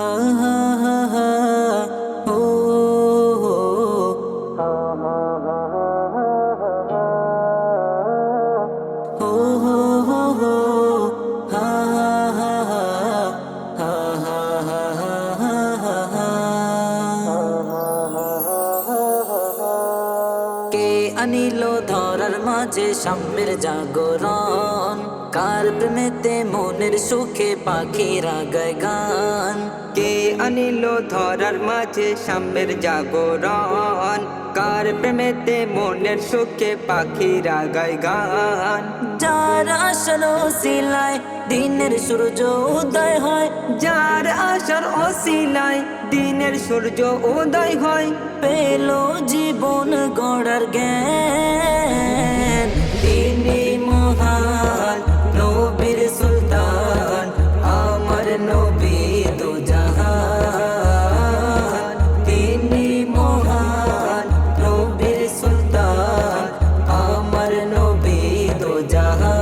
হা হা হা হা ও ও হো হো হো হা হা হা হা হা হা হা হা হা। কে আনিল ধরার মাঝে সাম্যের জাগরণ, কার প্রেমেতে মনের সুখে পাখিরা গায় গান। কে আনিল ধরার মাঝে সাম্যের জাগরণ, কার প্রেমেতে মনের সুখে পাখিরা গায় গান। যার আশার ওসিলায় দিনের সূর্য উদয় হয়, যার আশার ওসিলায় দিনের সূর্য উদয় হয়, পেল জীবন গড়ার জ্ঞান। তিনি মহান নবীর সুলতান, আমার নবী দু জাহান। তিনি মহান নবীর সুলতান, আমার নবী দু জাহান।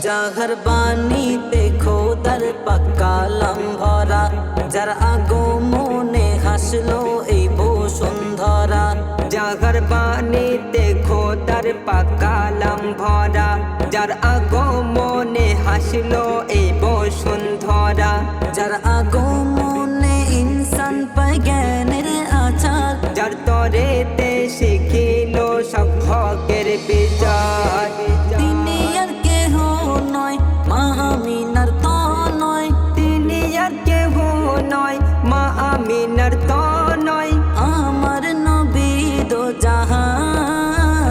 যাহার বাণীতে খোদার পাক্কালাম ভরা, যার আগমনে হাসলো এই বসুন্ধরা। যাহার বাণীতে খোদার পাকালাম ভরা, যার আগমনে হাসলো এই বসুন্ধরা। যার আগমনে ইনসান পায় জ্ঞানের আচার, যার তরেতে শিখিল সব হকের বিচার। তিনি আর কেহ নয়, মা আমিনার তো নয়। তিনি আর কেহ নয়, মা আমিনার তো নয়, আমার নবী দো জাহান।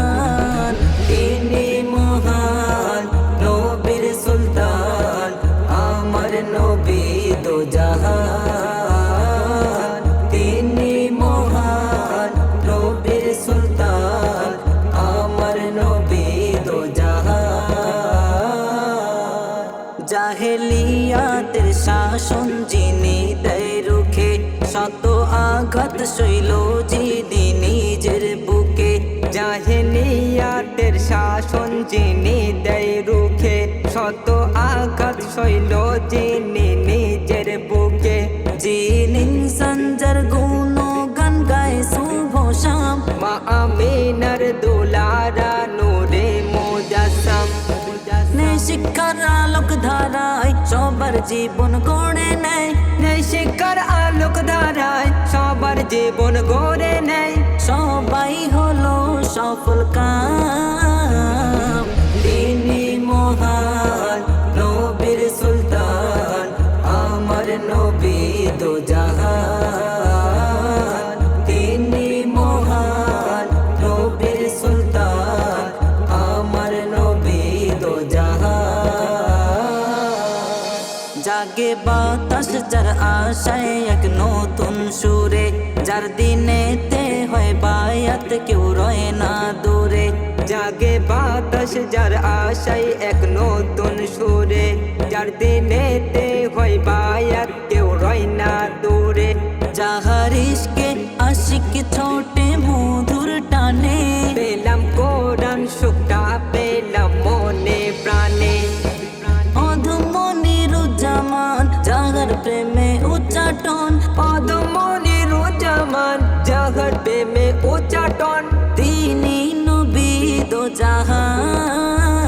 তিনি মহান নবীর সুলতান, আমার নবী দো জাহান। তিনি মহান নবীর সুলতান, আমার নবী দো জাহান। জাহেলিয়াতের শাসন যিনি দেয় রুখে, শত আঘাত সইল যিনি নিজের বুকে। জাহেলিয়াতের শাসন যিনি দেয় রুখে, শত আঘাত সইল যিনি নিজের বুকে। যিনি সঞ্জার গুণ গান গায় শুভ শাম, মা আমিনার দুলারা নূরে মুজাসসাম। নে শিক্ষার আলোক ধারায় সবার জীবন গড়ে নেয়। শিক্ষার আলোক ধারায় সবার জীবন গড়ে নেয়। সবাই হলো সফল কাম। তিনি মহান নবীর সুলতান, আমার নবী দো জাহান। তিনি মহান নবীর সুলতান, আমার নবী দো জাহান। জাগে বাতাস যার আশায় এক নতুন সুরে, যার দিনেতে হয় বায়াত কেউ রয় না দূরে। জাগে বাতাস যার আশায় এক নতুন সুরে, যার দিনেতে হয় বায়াত কেউ রয় না দূরে। যাহার ইশকে আশিক ছোটে মধুর টানে, পেলাম কোরআন সুখটা পেলাম মনে প্রাণে। অধমনিরুজ্জামান যাহার প্রেমে উচ্চাটন, অধমনিরুজ্জামান যাহার প্রেমে উচ্চাটন। তিনি নবী দো জাহান।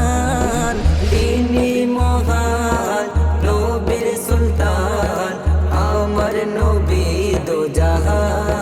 তিনি মহান নবীর সুলতান, আমার নবী দো জাহান।